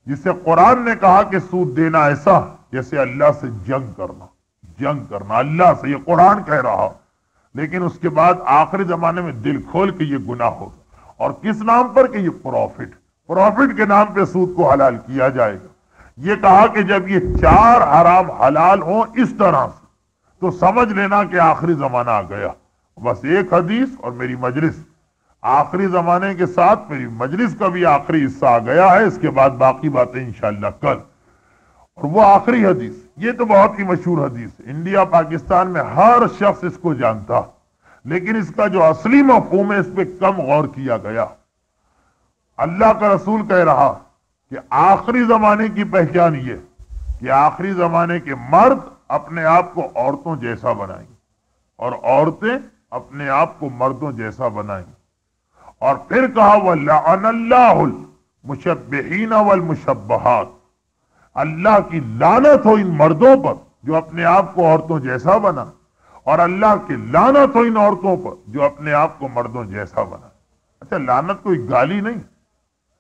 جسے قرآن نے کہا کہ سود دینا ایسا جیسے اللہ سے جنگ کرنا، جنگ کرنا اللہ سے، یہ قرآن کہہ رہا۔ لیکن اس کے بعد آخری زمانے میں دل کھول کے یہ گناہ ہوگا، اور کس نام پر؟ کہ یہ پروفٹ کے نام پہ سود کو حلال کیا جائے گا۔ یہ کہا کہ جب یہ 4 حرام حلال ہوں اس طرح سے تو سمجھ لینا کہ آخری زمانہ آ گیا۔ بس ایک حدیث اور میری مجلس، آخری زمانے کے ساتھ میری مجلس کا بھی آخری حصہ آ گیا ہے، اس کے بعد باقی باتیں انشاءاللہ کل۔ اور وہ آخری حدیث، یہ تو بہت ہی مشہور حدیث ہے، انڈیا پاکستان میں ہر شخص اس کو جانتا، لیکن اس کا جو اصلی مفہوم ہے اس پہ کم غور کیا گیا۔ اللہ کا رسول کہہ رہا کہ آخری زمانے کی پہچان یہ کہ آخری زمانے کے مرد اپنے آپ کو عورتوں جیسا بنائیں گے، اور عورتیں اپنے آپ کو مردوں جیسا بنائیں گے۔ اور پھر کہا وَلَعَنَ اللَّهُ الْمُشَبِّحِينَ وَالْمُشَبَّحَاتِ، اللہ کی لعنت ہو ان مردوں پر جو اپنے آپ کو عورتوں جیسا بنا، اور اللہ کی لعنت ہو ان عورتوں پر جو اپنے آپ کو مردوں جیسا بنا۔ اچھا، لعنت کوئی گالی نہیں،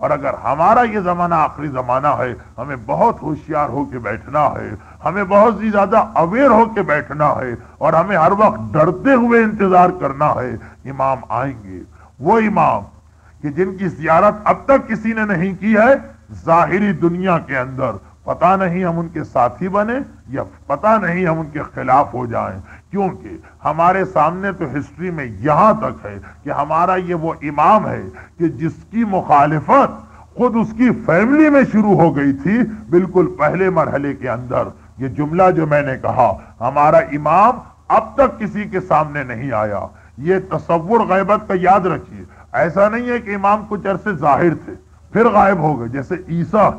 اور اگر ہمارا یہ زمانہ آخری زمانہ ہے، ہمیں بہت ہوشیار ہو کے بیٹھنا ہے، ہمیں بہت ہی زیادہ اویئر ہو کے بیٹھنا ہے، اور ہمیں ہر وقت ڈرتے ہوئے انتظار کرنا ہے۔ امام آئیں گے، وہ امام کہ جن کی زیارت اب تک کسی نے نہیں کی ہے ظاہری دنیا کے اندر، پتہ نہیں ہم ان کے ساتھی بنے یا پتہ نہیں ہم ان کے خلاف ہو جائیں، کیونکہ ہمارے سامنے تو ہسٹری میں یہاں تک ہے کہ ہمارا یہ وہ امام ہے کہ جس کی مخالفت خود اس کی فیملی میں شروع ہو گئی تھی بالکل پہلے مرحلے کے اندر۔ یہ جملہ جو میں نے کہا ہمارا امام اب تک کسی کے سامنے نہیں آیا، یہ تصور غیبت کا یاد رکھیے۔ ایسا نہیں ہے کہ امام کچھ عرصے ظاہر تھے پھر غائب ہو گئے، جیسے عیسیٰ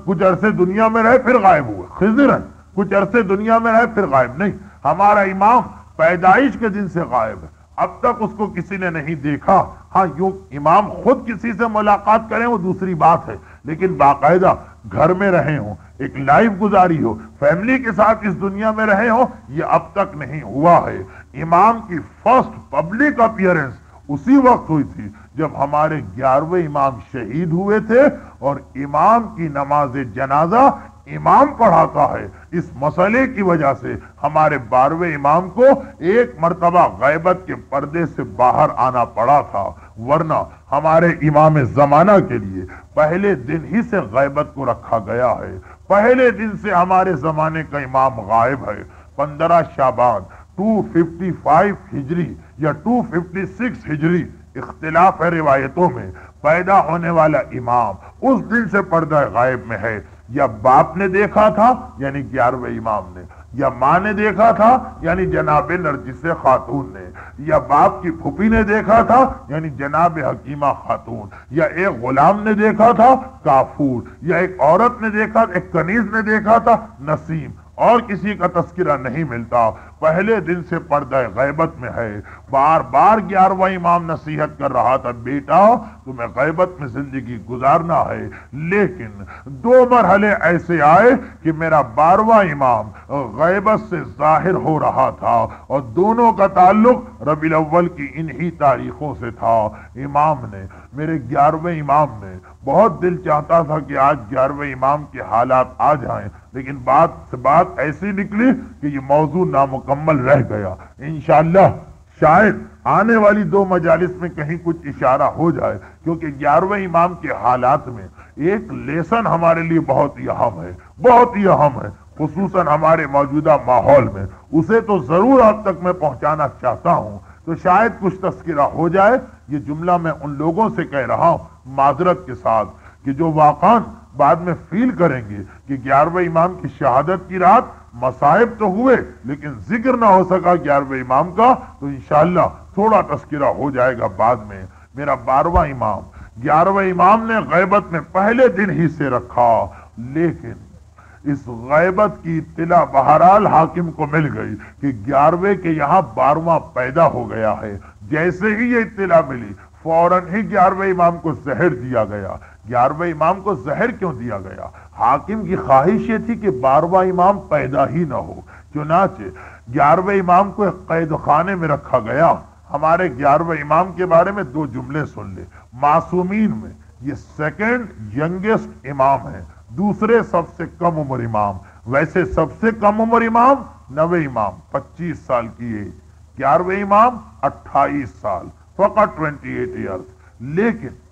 کچھ عرصے دنیا میں رہے پھر غائب ہوئے، خضر کچھ عرصے دنیا میں رہے پھر غائب نہیں، ہمارا امام پیدائش کے دن سے غائب ہے، اب تک اس کو کسی نے نہیں دیکھا۔ ہاں یوں امام خود کسی سے ملاقات کریں وہ دوسری بات ہے، لیکن باقاعدہ گھر میں رہے ہوں، ایک لائف گزاری ہو، فیملی کے ساتھ اس دنیا میں رہے ہوں، یہ اب تک نہیں ہوا ہے۔ امام کی فرسٹ پبلک اپیئرنس اسی وقت ہوئی تھی جب ہمارے 11ویں امام شہید ہوئے تھے، اور امام کی نماز جنازہ امام پڑھاتا ہے۔ اس مسئلے کی وجہ سے ہمارے 12ویں امام کو ایک مرتبہ غیبت کے پردے سے باہر آنا پڑا تھا، ورنہ ہمارے امام زمانہ کے لیے پہلے دن ہی سے غیبت کو رکھا گیا ہے۔ پہلے دن سے ہمارے زمانے کا امام غائب ہے۔ 15 شعبان 255 ہجری یا 256 ہجری اختلاف ہے روایتوں میں، پیدا ہونے والا امام اس دن سے پردہ غائب میں ہے۔ یا باپ نے دیکھا تھا یعنی 11ویں امام نے، یا ماں نے دیکھا تھا یعنی جناب نرجس خاتون نے، یا باپ کی پھوپھی نے دیکھا تھا یعنی جناب حکیمہ خاتون، یا ایک غلام نے دیکھا تھا کافور، یا ایک عورت نے دیکھا، ایک کنیز نے دیکھا تھا نسیم، اور کسی کا تذکرہ نہیں ملتا۔ پہلے دن سے پردہ غیبت میں ہے۔ بار بار 11واں امام نصیحت کر رہا تھا، بیٹا تمہیں غیبت میں زندگی گزارنا ہے، لیکن 2 مرحلے ایسے آئے کہ میرا 12واں امام غیبت سے ظاہر ہو رہا تھا، اور دونوں کا تعلق ربیع الاول کی انہی تاریخوں سے تھا۔ امام نے، میرے 11ویں امام نے، بہت دل چاہتا تھا کہ آج 11ویں امام کے حالات آ جائیں، لیکن بات سے بات ایسی نکلی کہ یہ موضوع نامکمل رہ گیا۔ انشاءاللہ شاید آنے والی 2 مجالس میں کہیں کچھ اشارہ ہو جائے، کیونکہ 11ویں امام کے حالات میں ایک لیسن ہمارے لیے بہت ہی اہم ہے، بہت ہی اہم ہے، خصوصاً ہمارے موجودہ ماحول میں۔ اسے تو ضرور آپ تک میں پہنچانا چاہتا ہوں، تو شاید کچھ تذکرہ ہو جائے۔ یہ جملہ میں ان لوگوں سے کہہ رہا ہوں معذرت کے ساتھ کہ جو واقعاً بعد میں فیل کریں گے کہ 11ویں امام کی شہادت کی رات مصائب تو ہوئے لیکن ذکر نہ ہو سکا 11ویں امام کا، تو انشاءاللہ تھوڑا تذکرہ ہو جائے گا بعد میں۔ میرا 12واں امام، 11ویں امام نے غیبت میں پہلے دن ہی سے رکھا، لیکن اس غیبت کی اطلاع بہرحال حاکم کو مل گئی کہ 11ویں کے یہاں 12واں پیدا ہو گیا ہے۔ جیسے ہی یہ اطلاع ملی فوراً ہی 11ویں امام کو زہر دیا گیا۔ 11ویں امام کو زہر کیوں دیا گیا؟ حاکم کی خواہش یہ تھی کہ 12واں امام پیدا ہی نہ ہو، چنانچہ 11ویں امام کو ایک قید خانے میں رکھا گیا۔ ہمارے 11ویں امام کے بارے میں 2 جملے سن لے۔ معصومین میں یہ 2nd ینگسٹ امام ہے، دوسرے سب سے کم عمر امام۔ ویسے سب سے کم عمر امام 9ویں امام 25 سال کی ایج، 11ویں امام 28 سال، فقط 28 ایئرز۔ لیکن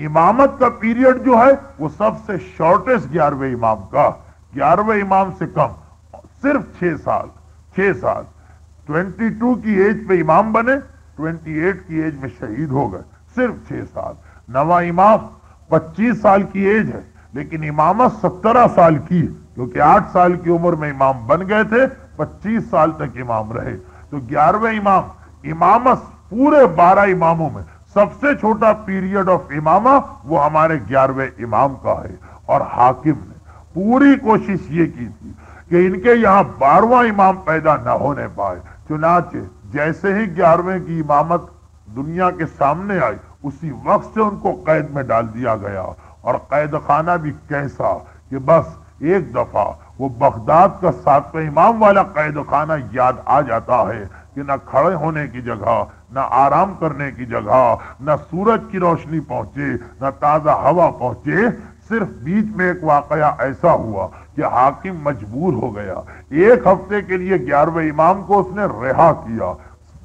امامت کا پیریڈ جو ہے وہ سب سے شارٹسٹ 11ویں امام کا، 11ویں امام سے کم صرف 6 سال۔ 22 کی ایج پہ امام بنے، 28 کی ایج میں شہید ہو گئے، صرف 6 سال۔ 9واں امام 25 سال کی ایج ہے لیکن امامت 17 سال کی، کیونکہ 8 سال کی عمر میں امام بن گئے تھے، 25 سال تک امام رہے۔ تو 11ویں امام امامت پورے 12 اماموں میں سب سے چھوٹا پیریڈ آف امامہ وہ ہمارے 11ویں امام کا ہے، اور حاکم نے پوری کوشش یہ کی تھی کہ ان کے یہاں 12واں امام پیدا نہ ہونے پائے۔ چنانچہ جیسے ہی 11ویں کی امامت دنیا کے سامنے آئی اسی وقت سے ان کو قید میں ڈال دیا گیا، اور قید خانہ بھی کیسا کہ بس ایک دفعہ وہ بغداد کا 7ویں امام والا قید خانہ یاد آ جاتا ہے کہ نہ کھڑے ہونے کی جگہ، نہ آرام کرنے کی جگہ، نہ سورج کی روشنی پہنچے، نہ تازہ ہوا پہنچے۔ صرف بیچ میں ایک واقعہ ایسا ہوا کہ حاکم مجبور ہو گیا، 1 ہفتے کے لیے 11ویں امام کو اس نے رہا کیا،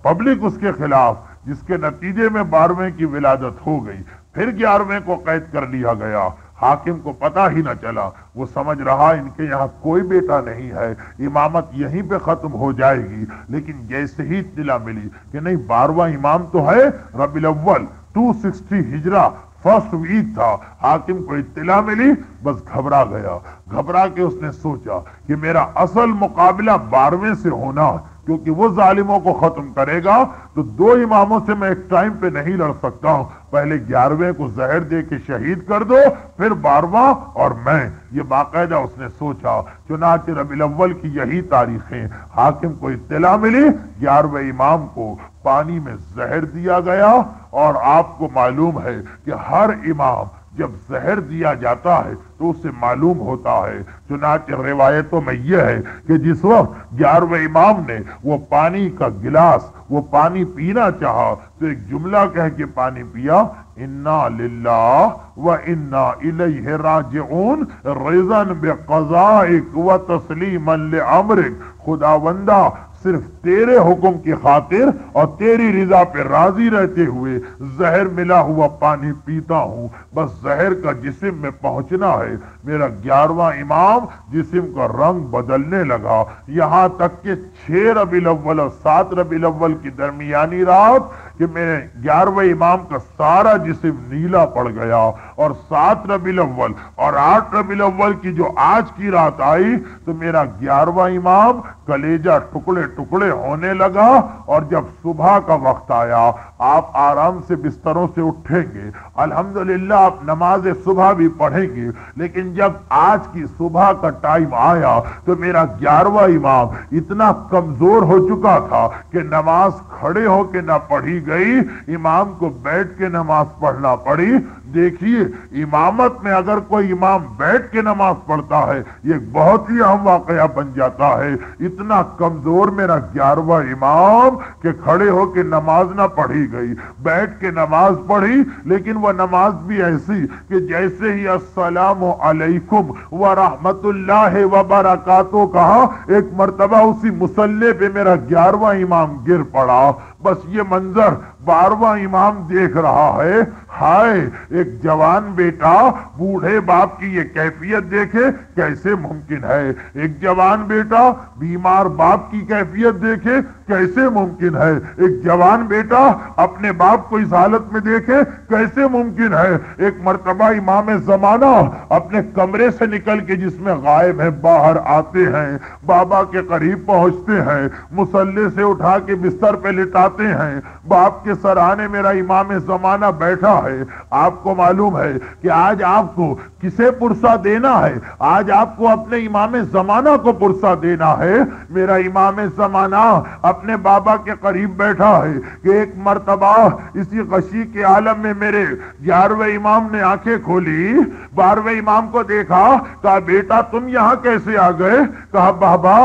پبلک اس کے خلاف، جس کے نتیجے میں 12ویں کی ولادت ہو گئی، پھر 11ویں کو قید کر لیا گیا۔ حاکم کو پتہ ہی نہ چلا، وہ سمجھ رہا ان کے یہاں کوئی بیٹا نہیں ہے، امامت یہیں پہ ختم ہو جائے گی، لیکن جیسے ہی اطلاع ملی کہ نہیں 12واں امام تو ہے، ربیع الاول 260 ہجرہ فرسٹ ویک تھا، حاکم کو اطلاع ملی، بس گھبرا گیا۔ گھبرا کے اس نے سوچا کہ میرا اصل مقابلہ 12ویں سے ہونا، کیونکہ وہ ظالموں کو ختم کرے گا، تو 2 اماموں سے میں ایک ٹائم پہ نہیں لڑ سکتا ہوں، پہلے 11ویں کو زہر دے کے شہید کر دو، پھر 12واں اور میں۔ یہ باقاعدہ اس نے سوچا۔ چنانچہ ربیع الاول کی یہی تاریخیں، حاکم کو اطلاع ملی، 11ویں امام کو پانی میں زہر دیا گیا، اور آپ کو معلوم ہے کہ ہر امام جب زہر دیا جاتا ہے تو اسے معلوم ہوتا ہے۔ چنانچہ روایتوں میں یہ ہے کہ جس وقت 11ویں امام نے وہ پانی کا گلاس، وہ پانی پینا چاہا، تو ایک جملہ کہہ کے پانی پیا، انا للہ و انا الیہ راجعون رضا بقضائک و تسلیما لامرک۔ خداوندہ صرف تیرے حکم کی خاطر اور تیری رضا پہ راضی رہتے ہوئے زہر ملا ہوا پانی پیتا ہوں، بس زہر کا جسم میں پہنچنا ہے۔ میرا 11واں امام جسم کا رنگ بدلنے لگا، یہاں تک کہ 6 ربیع الاول اور 7 ربیع الاول کی درمیانی رات کہ میرے 11ویں امام کا سارا جسم نیلا پڑ گیا، اور 7 ربیع الاول اور 8 ربیع الاول کی جو آج کی رات آئی تو میرا 11واں امام کلیجہ ٹکڑے ٹکڑے ہونے لگا۔ اور جب صبح کا وقت آیا، آپ آرام سے بستروں سے اٹھیں گے، الحمدللہ آپ نماز صبح بھی پڑھیں گے، لیکن جب آج کی صبح کا ٹائم آیا تو میرا 11واں امام اتنا کمزور ہو چکا تھا کہ نماز کھڑے ہو کے نہ پڑھی گئی، امام کو بیٹھ کے نماز پڑھنا پڑی۔ دیکھیے، امامت میں اگر کوئی امام بیٹھ کے نماز پڑھتا ہے یہ ایک بہت ہی اہم واقعہ بن جاتا ہے۔ اتنا کمزور میرا 11واں امام کہ کھڑے ہو کے نماز نہ پڑھی گئی، بیٹھ کے نماز پڑھی، لیکن وہ نماز بھی ایسی کہ جیسے ہی السلام علیکم ورحمت اللہ وبرکاتہ کہا، ایک مرتبہ اسی مصلی پہ میرا 11واں امام گر پڑا۔ بس یہ منظر 12واں امام دیکھ رہا ہے، ہائے ایک جوان بیٹا بوڑھے باپ کی یہ کیفیت دیکھے، کیسے ممکن ہے؟ ایک جوان بیٹا بیمار باپ کی کیفیت دیکھے، کیسے ممکن ہے؟ ایک جوان بیٹا اپنے باپ کو اس حالت میں دیکھے، کیسے ممکن ہے؟ ایک مرتبہ امام زمانہ اپنے کمرے سے نکل کے جس میں غائب ہے باہر آتے ہیں، بابا کے قریب پہنچتے ہیں، مصلی سے اٹھا کے بستر پہ لٹاتے ہیں، باپ کے سرانے میرا امام زمانہ بیٹھا ہے۔ آپ کو معلوم ہے کہ آج آپ کو کسے پرسہ دینا ہے؟ آج آپ کو اپنے امام زمانہ کو پرسہ دینا ہے۔ میرا امام زمانہ اپنے بابا کے قریب بیٹھا ہے کہ ایک مرتبہ اسی غشی کے عالم میں میرے 11ویں امام نے آنکھیں کھولی، 12ویں امام کو دیکھا، کہا بیٹا تم یہاں کیسے آ گئے؟ کہا بابا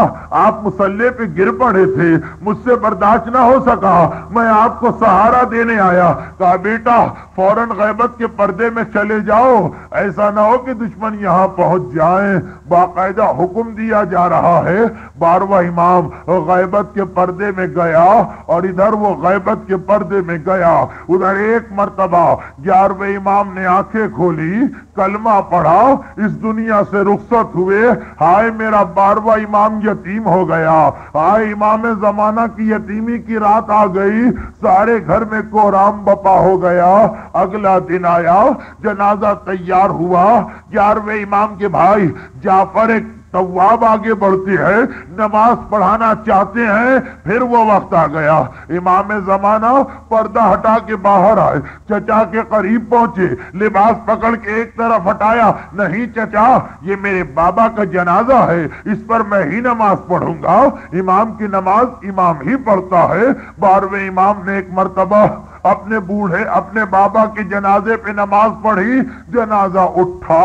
آپ مصلی پہ گر پڑے تھے، مجھ سے برداشت نہ ہو سکا، میں آپ کو سہارا دینے آیا۔ کہا بیٹا فوراً غیبت کے پردے میں چلے جاؤ، ایسا نہ ہو کہ دشمن یہاں پہنچ جائیں۔ باقاعدہ حکم دیا جا رہا ہے۔ 12واں امام غیبت کے پردے میں گیا، اور ادھر وہ غیبت کے پردے میں گیا، ادھر ایک مرتبہ 11ویں امام نے آنکھیں کھولی، کلمہ پڑھا، اس دنیا سے رخصت ہوئے۔ ہائے میرا 12واں امام یتیم ہو گیا، ہائے امام زمانہ کی یتیمی کی رات آ گئی، سارے گھر میں کوہرام بپا ہو گیا۔ اگلا دن آیا، جنازہ تیار ہوا، 11ویں امام کے بھائی جعفر ایک تواب آگے بڑھتے ہیں، نماز پڑھانا چاہتے ہیں، پھر وہ وقت آ گیا، امام زمانہ پردہ ہٹا کے باہر آئے، چچا کے قریب پہنچے، لباس پکڑ کے ایک طرف ہٹایا، نہیں چچا یہ میرے بابا کا جنازہ ہے، اس پر میں ہی نماز پڑھوں گا، امام کی نماز امام ہی پڑھتا ہے۔ 12ویں امام نے ایک مرتبہ اپنے بوڑھے اپنے بابا کے جنازے پہ نماز پڑھی، جنازہ اٹھا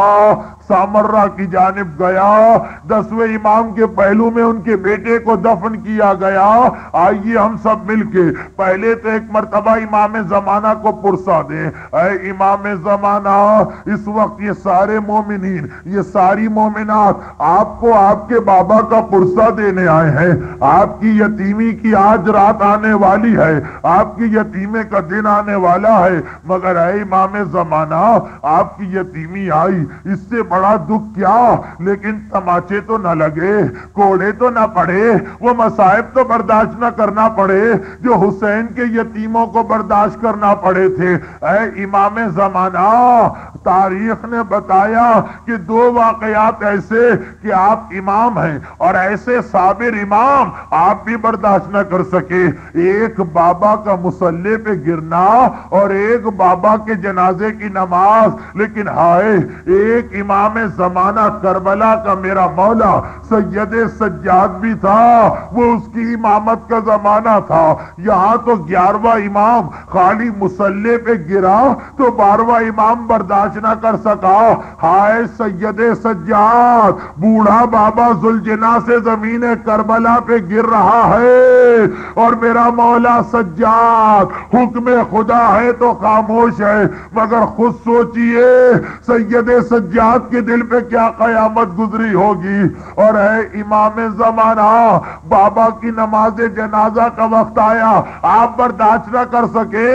سامرہ کی جانب گیا، 10ویں امام کے پہلو میں ان کے بیٹے کو دفن کیا گیا۔ آئیے ہم سب مل کے پہلے تو ایک مرتبہ امام زمانہ کو پرسا دیں۔ اے امام زمانہ، اس وقت یہ سارے مومنین، یہ ساری مومنات آپ کو آپ کے بابا کا پرسا دینے آئے ہیں۔ آپ کی یتیمی کی آج رات آنے والی ہے، آپ کی یتیمے کا دن آنے والا ہے، مگر اے امام زمانہ آپ کی یتیمی آئی، اس سے بڑا دکھ کیا؟ لیکن تماچے تو نہ لگے، کوڑے تو نہ پڑے، وہ مصائب تو برداشت نہ کرنا پڑے جو حسین کے یتیموں کو برداشت کرنا پڑے تھے۔ اے امام زمانہ، تاریخ نے بتایا کہ 2 واقعات ایسے کہ آپ امام ہیں اور ایسے صابر امام آپ بھی برداشت نہ کر سکے، ایک بابا کا مصلی پہ گرنا اور ایک بابا کے جنازے کی نماز۔ لیکن ہائے، ایک امام زمانہ کربلا کا میرا مولا سید سجاد بھی تھا، وہ اس کی امامت کا زمانہ تھا۔ یہاں تو 11واں امام خالی مصلی پہ گرا تو 12واں امام برداشت نہ کر سکا۔ ہائے سید سجاد، بوڑھا بابا ذوالجنا سے زمین کربلا پہ گر رہا ہے اور میرا مولا سجاد حکم خدا ہے تو خاموش ہے، مگر خود سوچئے سید سجاد کے دل پہ کیا قیامت گزری ہوگی۔ اور اے امام زمانہ، بابا کی نماز جنازہ کا وقت آیا، آپ برداشت نہ کر سکے،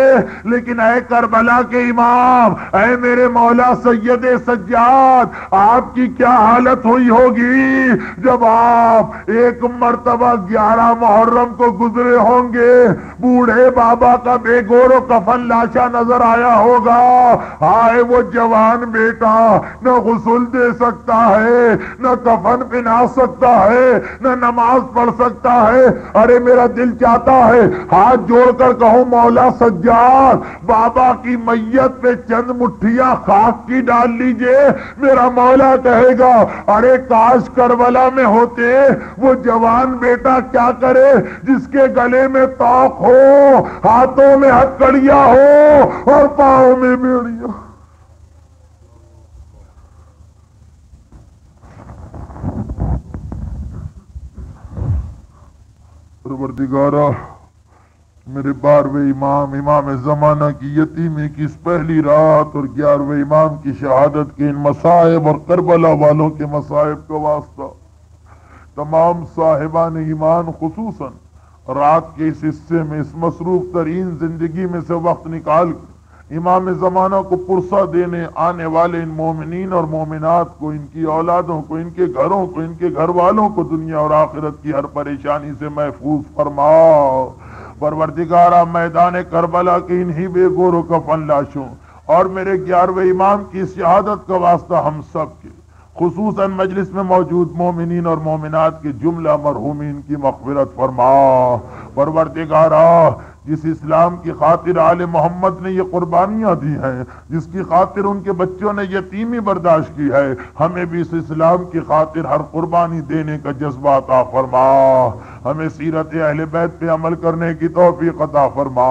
لیکن اے کربلا کے امام، اے میرے مولا سید سجاد، آپ کی کیا حالت ہوئی ہوگی جب آپ ایک مرتبہ 11 محرم کو گزرے ہوں گے، بوڑھے بابا کا بے گور و کفن لاشا نظر آیا ہوگا۔ ہائے وہ جوان بیٹا نہ غسل دے سکتا ہے، نہ کفن پہنا سکتا ہے، نہ نماز پڑھ سکتا ہے۔ ارے میرا دل چاہتا ہے ہاتھ جوڑ کر کہوں مولا سجاد، بابا کی میت پہ چند مٹھیاں خاک کی ڈال لیجئے۔ میرا مولا کہے گا ارے کاش کربلا میں ہوتے، وہ جوان بیٹا کیا کرے جس کے گلے میں توق ہو، ہاتھوں میں ہتکڑیاں ہو اور پاؤں میں بیڑیاں۔ پروردگارا، میرے 12ویں امام زمانہ کی یتیمی کی اس پہلی رات اور 11ویں امام کی شہادت کے ان مصائب اور کربلا والوں کے مصائب کا واسطہ تمام صاحبان ایمان خصوصاً رات کے اس حصے میں اس مصروف ترین زندگی میں سے وقت نکال کر امام زمانہ کو پرسا دینے آنے والے ان مومنین اور مومنات کو، ان کی اولادوں کو، ان کے گھروں کو، ان کے گھر والوں کو دنیا اور آخرت کی ہر پریشانی سے محفوظ فرما۔ پروردگارہ، میدان کربلا کی انہی بے گور و کفن لاشوں اور میرے 11ویں امام کی شہادت کا واسطہ ہم سب کے، خصوصاً مجلس میں موجود مومنین اور مومنات کے جملہ مرحومین کی مغفرت فرما۔ پروردگارہ، جس اسلام کی خاطر آل محمد نے یہ قربانیاں دی ہیں، جس کی خاطر ان کے بچوں نے یتیمی برداشت کی ہے، ہمیں بھی اس اسلام کی خاطر ہر قربانی دینے کا جذبہ عطا فرما۔ ہمیں سیرت اہل بیت پہ عمل کرنے کی توفیق عطا فرما۔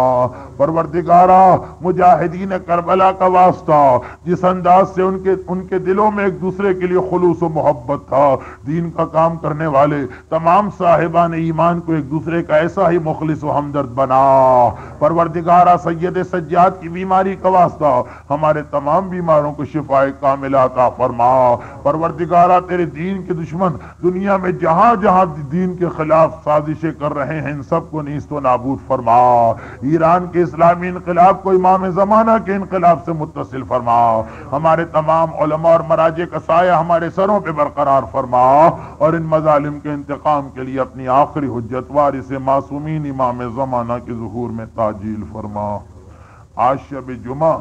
پروردگارہ، مجاہدین کربلا کا واسطہ جس انداز سے ان کے دلوں میں ایک دوسرے کے لیے خلوص و محبت تھا، دین کا کام کرنے والے تمام صاحبان ایمان کو ایک دوسرے کا ایسا ہی مخلص و ہمدرد بنا۔ پروردگارہ، سید سجاد کی بیماری کا واسطہ ہمارے تمام بیماروں کو شفائے کاملہ عطا فرما۔ پروردگارہ، تیرے دین کے دشمن دنیا میں جہاں جہاں دین کے خلاف سازشیں کر رہے ہیں، ان سب کو نیست و نابود فرما۔ ایران کے اسلامی انقلاب کو امام زمانہ کے انقلاب سے متصل فرما۔ ہمارے تمام علماء اور مراجع کا سایہ ہمارے سروں پہ برقرار فرما، اور ان مظالم کے انتقام کے لیے اپنی آخری حجت وارث معصومین امام زمانہ کے ظہور میں تعجیل فرما۔ آج شب جمعہ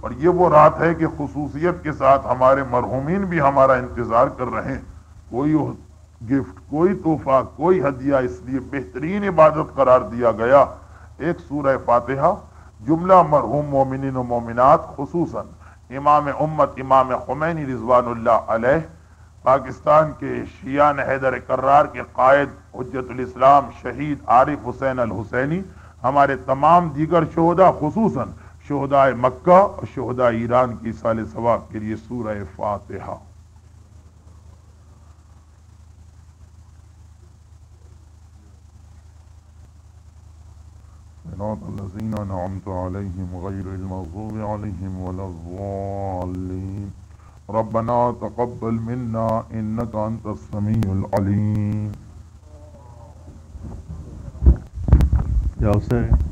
اور یہ وہ رات ہے کہ خصوصیت کے ساتھ ہمارے مرحومین بھی ہمارا انتظار کر رہے ہیں۔ کوئی گفٹ، کوئی تحفہ، کوئی ہدیہ، اس لیے بہترین عبادت قرار دیا گیا ایک سورہ فاتحہ جملہ مرحوم مومنین و مومنات، خصوصاً امام امت امام خمینی رضوان اللہ علیہ، پاکستان کے شیعہ حیدر کرار کے قائد حجت الاسلام شہید عارف حسین الحسینی ہمارے تمام دیگر شہداء خصوصاً شہداء مکہ اور شہداء ایران کی ایصال ثواب کے لیے سورہ فاتحہ۔ صراط الذین انعمت علیہم غیر المغضوب علیہم ولا الضالین۔ ربنا تقبل منا انک انت السمیع العلیم۔ یا اسے